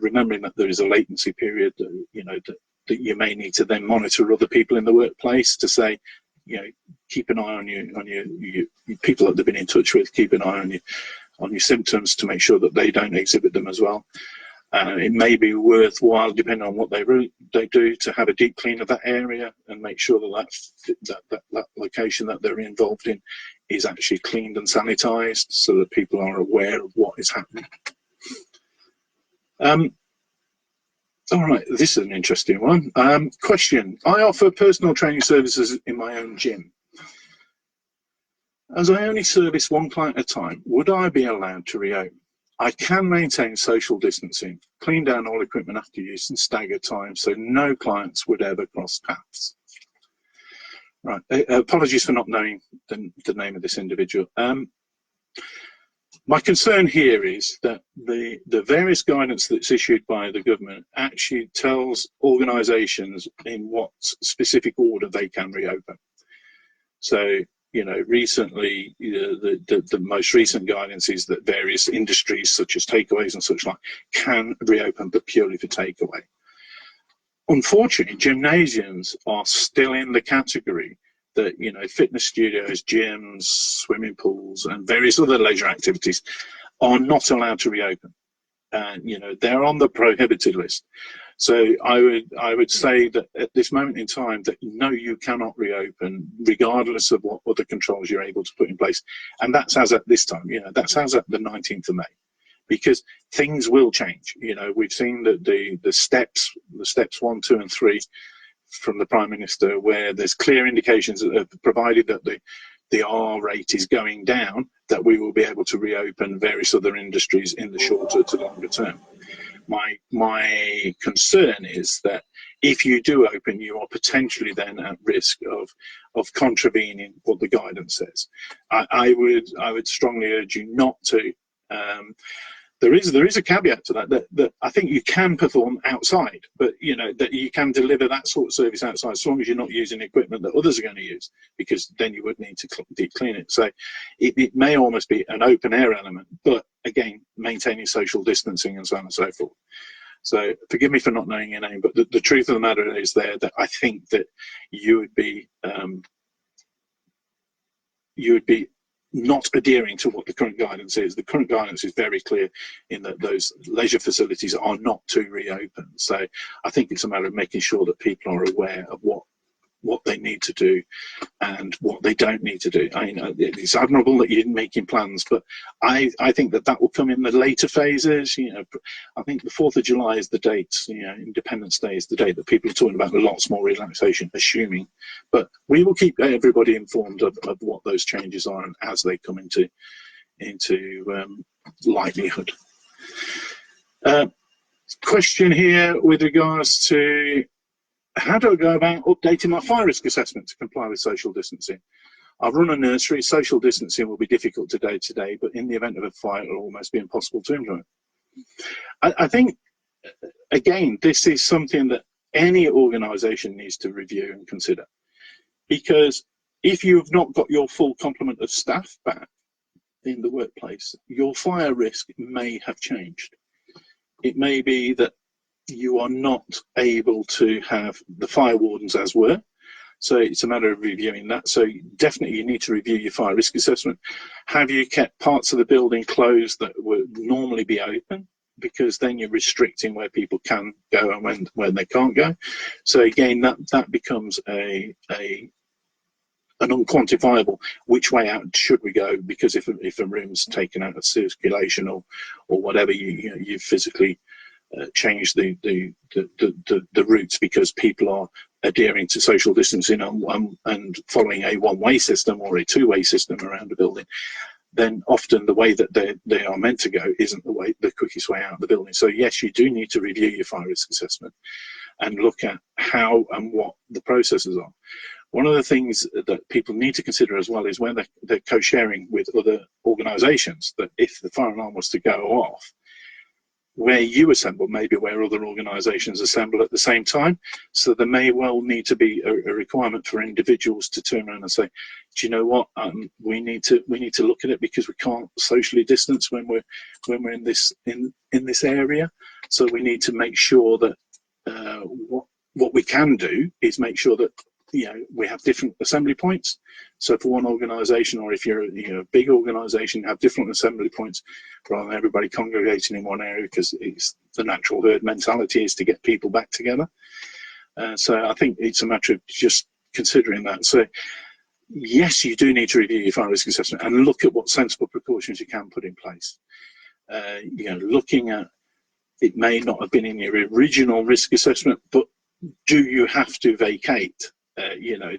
Remembering that there is a latency period, you know, that you may need to then monitor other people in the workplace to say, you know, keep an eye on your people that they've been in touch with, keep an eye on your symptoms to make sure that they don't exhibit them as well. It may be worthwhile, depending on what they do, to have a deep clean of that area and make sure that location that they're involved in is actually cleaned and sanitized, so that people are aware of what is happening. All right, this is an interesting one. Question: I offer personal training services in my own gym. As I only service one client at a time, would I be allowed to reopen? I can maintain social distancing, clean down all equipment after use, and stagger time so no clients would ever cross paths. Right, apologies for not knowing the name of this individual. My concern here is that the various guidance that's issued by the government actually tells organisations in what specific order they can reopen. So, you know, recently, the most recent guidance is that various industries such as takeaways and such like can reopen, but purely for takeaway. Unfortunately, gymnasiums are still in the category that, you know, fitness studios, gyms, swimming pools, and various other leisure activities are not allowed to reopen. And, you know, they're on the prohibited list. So I would say that at this moment in time that no, you cannot reopen regardless of what other controls you're able to put in place. And that's as at this time, you know, that's as at the 19th of May. Because things will change. You know, we've seen that the steps 1, 2, and 3 from the Prime Minister, where there's clear indications that provided that the R rate is going down, that we will be able to reopen various other industries in the shorter to longer term. My concern is that if you do open, you are potentially then at risk of contravening what the guidance says. I would strongly urge you not to. There is a caveat to that I think you can perform outside, but you know that you can deliver that sort of service outside as long as you're not using equipment that others are going to use, because then you would need to deep clean it. So it may almost be an open air element, but again, maintaining social distancing and so on and so forth. So forgive me for not knowing your name, but the truth of the matter is there that I think that you would be not adhering to what the current guidance is. The current guidance is very clear in that those leisure facilities are not to reopen. So I think it's a matter of making sure that people are aware of what they need to do and what they don't need to do. I mean, it's admirable that you're making plans, but I think that will come in the later phases. You know, I think the 4th of July is the date, you know, Independence Day is the date that people are talking about lots more relaxation, assuming. But we will keep everybody informed of what those changes are and as they come into likelihood. Question here with regards to how do I go about updating my fire risk assessment to comply with social distancing? I've run a nursery. Social distancing will be difficult today, but in the event of a fire, it will almost be impossible to implement. I think, again, this is something that any organisation needs to review and consider. Because if you've not got your full complement of staff back in the workplace, your fire risk may have changed. It may be that you are not able to have the fire wardens as were, so it's a matter of reviewing that. So definitely you need to review your fire risk assessment. Have you kept parts of the building closed that would normally be open? Because then you're restricting where people can go and when they can't go. So again, that becomes an unquantifiable which way out should we go, because if a room's taken out of circulation or whatever, you physically change the routes because people are adhering to social distancing and following a one-way system or a two-way system around the building, then often the way that they are meant to go isn't the quickest way out of the building. So yes, you do need to review your fire risk assessment and look at how and what the processes are. One of the things that people need to consider as well is when they're co-sharing with other organisations, that if the fire alarm was to go off, where you assemble may be where other organisations assemble at the same time. So there may well need to be a requirement for individuals to turn around and say, do you know what, we need to look at it because we can't socially distance when we're in this area. So we need to make sure that what we can do is make sure that we have different assembly points. So for one organisation, or if you're a big organisation, have different assembly points rather than everybody congregating in one area, because it's the natural herd mentality is to get people back together. So I think it's a matter of just considering that. So yes, you do need to review your fire risk assessment and look at what sensible precautions you can put in place. Looking at it may not have been in your original risk assessment, but do you have to vacate? You know,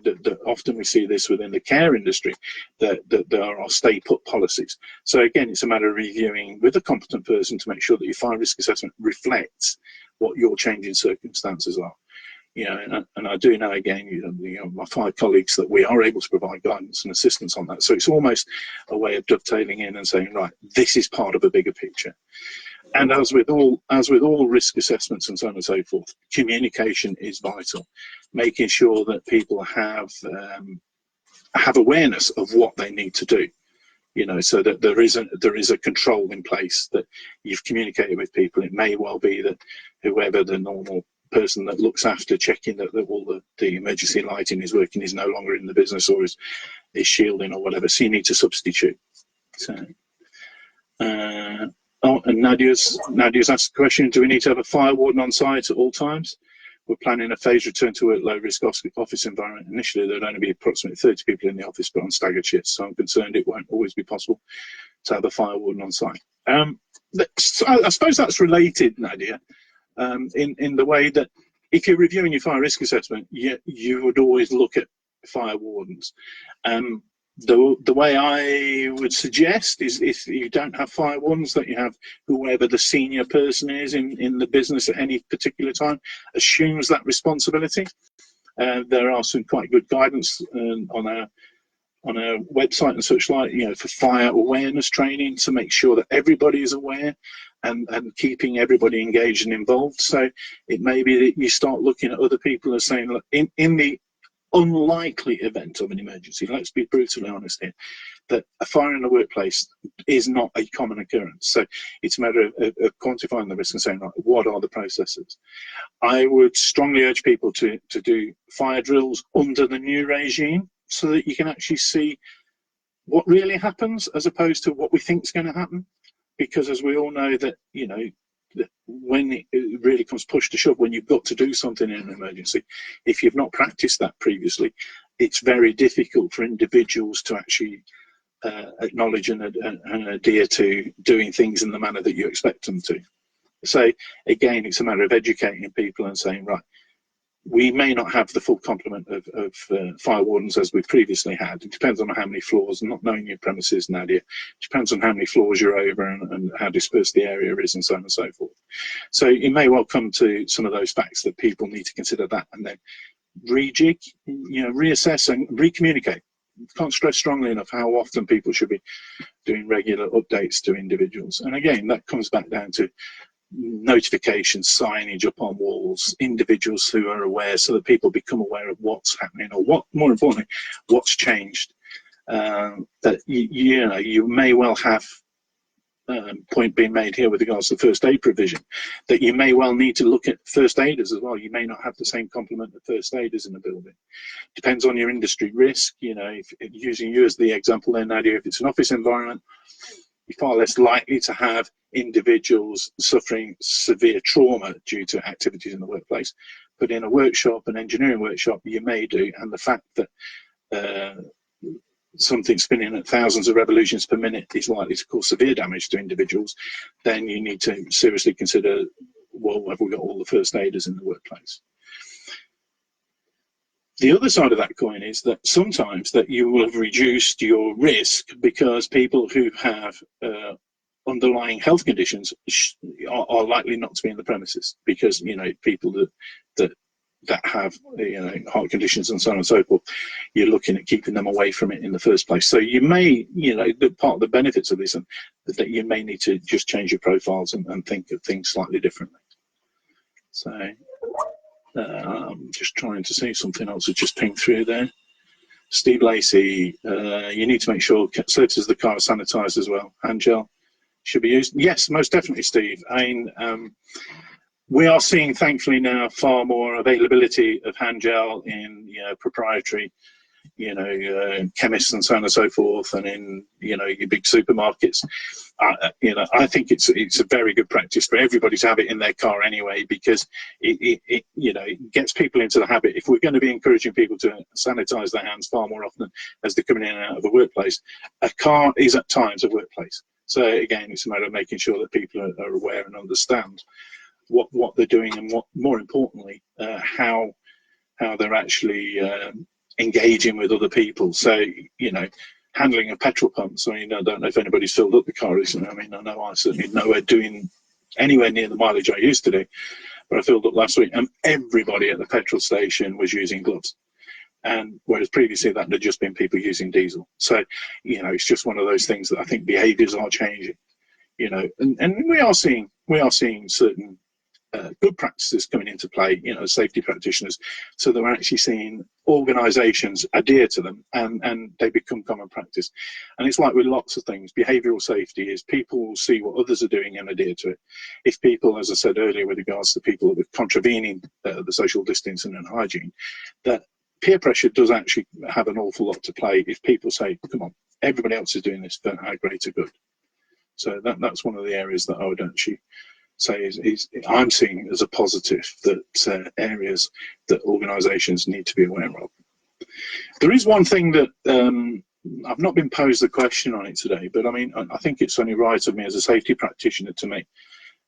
often we see this within the care industry, that there are stay put policies. So again, it's a matter of reviewing with a competent person to make sure that your fire risk assessment reflects what your changing circumstances are. You know, and I do know, again, you know, my 5 colleagues, that we are able to provide guidance and assistance on that. So it's almost a way of dovetailing in and saying, right, this is part of a bigger picture. And as with all risk assessments and so on and so forth, communication is vital. Making sure that people have awareness of what they need to do. You know, so that there is a control in place, that you've communicated with people. It may well be that whoever the normal person that looks after checking that all the emergency lighting is working is no longer in the business, or is shielding or whatever. So you need to substitute. So. Oh, and Nadia's asked the question, do we need to have a fire warden on site at all times? We're planning a phased return to work, low risk office environment. Initially, there'd only be approximately 30 people in the office, but on staggered shifts. So I'm concerned it won't always be possible to have a fire warden on site. I suppose that's related, Nadia, in the way that if you're reviewing your fire risk assessment, you would always look at fire wardens. The way I would suggest is, if you don't have fire wardens, that you have whoever the senior person is in the business at any particular time assumes that responsibility. There are some quite good guidance on our website and such like, you know, for fire awareness training, to make sure that everybody is aware and keeping everybody engaged and involved. So it may be that you start looking at other people as saying, look, in the unlikely event of an emergency, let's be brutally honest here, that a fire in the workplace is not a common occurrence. So it's a matter of quantifying the risk and saying, right, what are the processes? I would strongly urge people to do fire drills under the new regime, so that you can actually see what really happens as opposed to what we think is going to happen. Because as we all know, that, you know, when it really comes push to shove, when you've got to do something in an emergency, if you've not practiced that previously, it's very difficult for individuals to actually acknowledge and adhere to doing things in the manner that you expect them to. So again, it's a matter of educating people and saying, right, we may not have the full complement of fire wardens as we previously had. It depends on how many floors, and not knowing your premises, Nadia. It depends on how many floors you're over and how dispersed the area is, and so on and so forth. So it may well come to some of those facts that people need to consider that, and then rejig, you know, reassess and recommunicate. Can't stress strongly enough how often people should be doing regular updates to individuals. And again, that comes back down to notifications, signage up on walls, individuals who are aware, so that people become aware of what's happening, or what, more importantly, what's changed. That you know, you may well have point being made here with regards to first aid provision, that you may well need to look at first aiders as well. You may not have the same complement of first aiders in the building. Depends on your industry risk. You know, if using you as the example then, Nadia, if it's an office environment, you're far less likely to have individuals suffering severe trauma due to activities in the workplace. But in a workshop, an engineering workshop, you may do, and the fact that something spinning at thousands of revolutions per minute is likely to cause severe damage to individuals, then you need to seriously consider, well, have we got all the first aiders in the workplace? The other side of that coin is that sometimes that you will have reduced your risk because people who have underlying health conditions are likely not to be in the premises, because, you know, people that have, you know, heart conditions and so on and so forth, you're looking at keeping them away from it in the first place. So you may, you know, the part of the benefits of this, and that you may need to just change your profiles and think of things slightly differently. So I'm just trying to see something else that just pinged through there. Steve Lacey, you need to make sure surfaces of the car are sanitised as well. Hand gel should be used. Yes, most definitely, Steve. I mean, we are seeing, thankfully now, far more availability of hand gel in, you know, proprietary, you know, chemists and so on and so forth, and in, you know, your big supermarkets. You know, I think it's a very good practice for everybody to have it in their car anyway, because it you know, it gets people into the habit. If we're going to be encouraging people to sanitize their hands far more often as they're coming in and out of the workplace, a car is at times a workplace. So again, it's a matter of making sure that people are aware and understand what they're doing, and what, more importantly, how they're actually engaging with other people. So, you know, handling of petrol pumps. I mean, I don't know if anybody's filled up the car recently. I mean, I know I certainly nowhere doing anywhere near the mileage I used to do, but I filled up last week, and everybody at the petrol station was using gloves. And whereas previously that had just been people using diesel. So, you know, it's just one of those things that I think behaviours are changing. You know, and we are seeing certain good practices coming into play, you know, safety practitioners, so that we're actually seeing organisations adhere to them, and they become common practice. And it's like with lots of things, behavioural safety is people will see what others are doing and adhere to it. If people, as I said earlier, with regards to people with contravening the social distancing and hygiene, that peer pressure does actually have an awful lot to play if people say, come on, everybody else is doing this for our greater good. So that's one of the areas that I would actually say is I'm seeing as a positive, that areas that organisations need to be aware of. There is one thing that I've not been posed the question on it today, but I mean, I think it's only right of me as a safety practitioner to make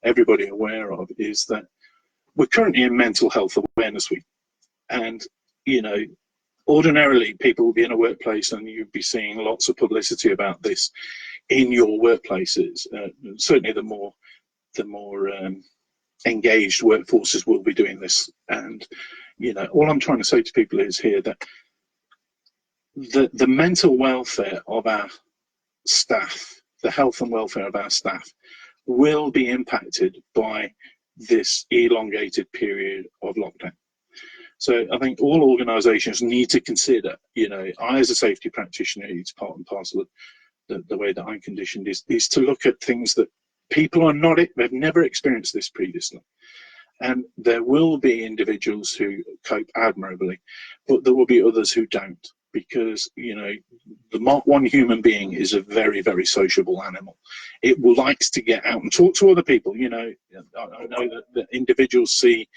everybody aware of, is that we're currently in Mental Health Awareness Week. And, you know, ordinarily people will be in a workplace and you'd be seeing lots of publicity about this in your workplaces. Certainly the more engaged workforces will be doing this. And, you know, all I'm trying to say to people is here that the mental welfare of our staff, the health and welfare of our staff, will be impacted by this elongated period of lockdown. So I think all organisations need to consider, you know, I as a safety practitioner, it's part and parcel of the way that I'm conditioned, is to look at things that people are not, they've never experienced this previously. And there will be individuals who cope admirably, but there will be others who don't, because, you know, the Mark I human being is a very, very sociable animal. It likes to get out and talk to other people. You know, I know that individuals see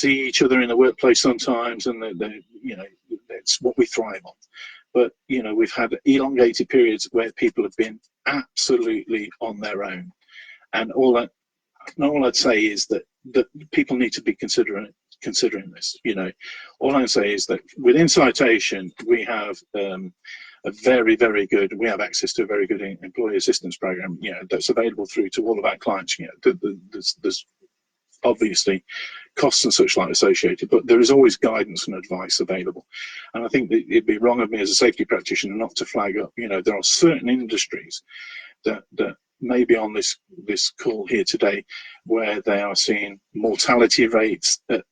each other in the workplace sometimes, and they, you know, it's what we thrive on. But, you know, we've had elongated periods where people have been absolutely on their own. And all I'd say is that people need to be considering this. You know, all I'd say is that within Citation, we have a very, very good, we have access to a very good employee assistance program, you know, that's available through to all of our clients. You know, there's obviously costs and such like associated, but there is always guidance and advice available. And I think that it'd be wrong of me as a safety practitioner not to flag up, you know, there are certain industries that may be on this call here today where they are seeing mortality rates that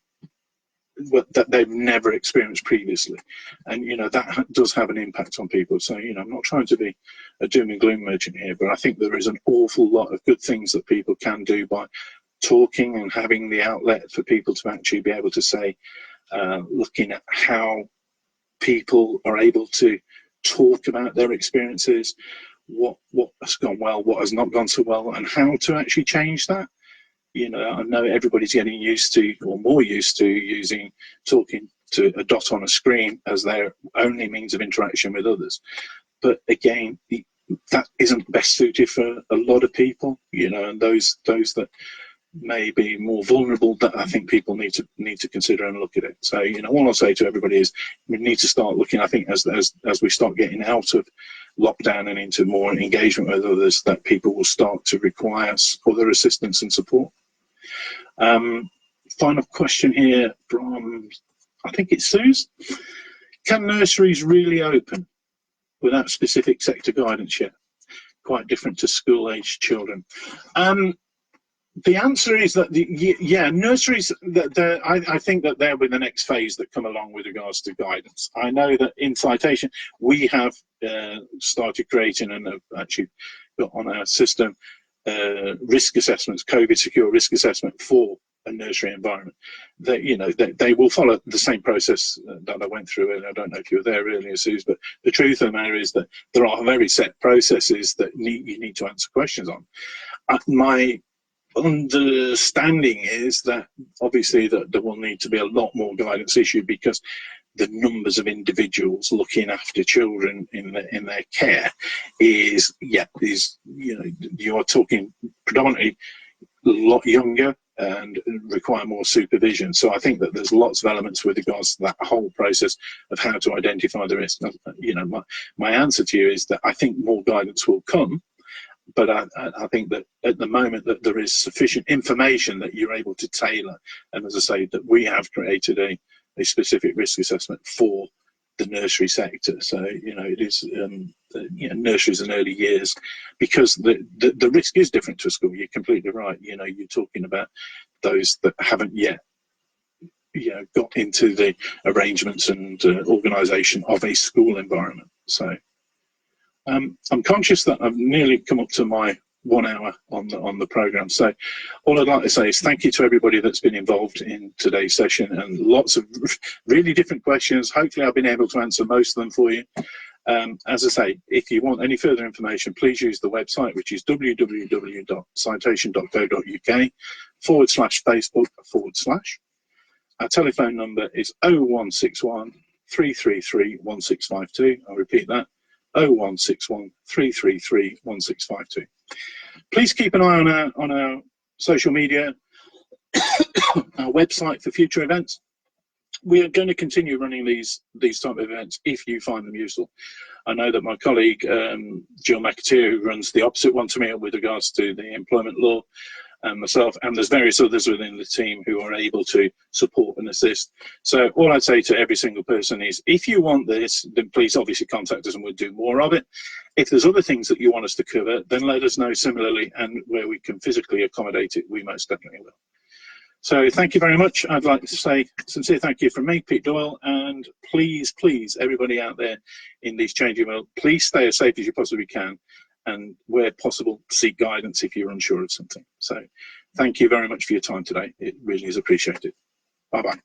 they've never experienced previously. And, you know, that does have an impact on people. So, you know, I'm not trying to be a doom and gloom merchant here, but I think there is an awful lot of good things that people can do by talking and having the outlet for people to actually be able to say, looking at how people are able to talk about their experiences, what has gone well, what has not gone so well, and how to actually change that. You know, I know everybody's getting used to, or more used to, talking to a dot on a screen as their only means of interaction with others. But again, that isn't best suited for a lot of people, you know, and those that may be more vulnerable, that I think people need to consider and look at it. So, you know, all I'll say to everybody is we need to start looking, I think, as we start getting out of lockdown and into more engagement with others, that people will start to require other assistance and support. Final question here from, I think it's Suze. Can nurseries really open without specific sector guidance yet? Quite different to school-aged children. The answer is that nurseries. I think that they'll be the next phase that come along with regards to guidance. I know that in Citation we have started creating and have actually got on our system risk assessments, COVID secure risk assessment for a nursery environment. They will follow the same process that I went through, and I don't know if you were there earlier, Suze, but the truth of the matter is that there are very set processes that you need to answer questions on. My understanding is that obviously that there will need to be a lot more guidance issued, because the numbers of individuals looking after children in their care is you are talking predominantly a lot younger and require more supervision. So I think that there's lots of elements with regards to that whole process of how to identify the risk. My answer to you is that I think more guidance will come, but I think that at the moment that there is sufficient information that you're able to tailor. And as I say, that we have created a specific risk assessment for the nursery sector. So, it is, nurseries and early years, because the risk is different to a school. You're completely right. You're talking about those that haven't yet, got into the arrangements and organisation of a school environment. So I'm conscious that I've nearly come up to my 1 hour on the program. So all I'd like to say is thank you to everybody that's been involved in today's session, and lots of really different questions. Hopefully I've been able to answer most of them for you. As I say, if you want any further information, please use the website, which is www.citation.co.uk/Facebook/. Our telephone number is 0161 333 1652. I'll repeat that, 0161 333 1652. Please keep an eye on our social media, our website for future events. We are going to continue running these type of events if you find them useful. I know that my colleague Jill McAteer, who runs the opposite one to me with regards to the employment law, and myself, and there's various others within the team who are able to support and assist. So all I'd say to every single person is, if you want this, then please obviously contact us and we'll do more of it. If there's other things that you want us to cover, then let us know similarly, and where we can physically accommodate it, we most definitely will. So thank you very much. I'd like to say sincere thank you from me, Pete Doyle, and please, everybody out there in this changing world, please stay as safe as you possibly can, and where possible, seek guidance if you're unsure of something. So thank you very much for your time today. It really is appreciated. Bye-bye.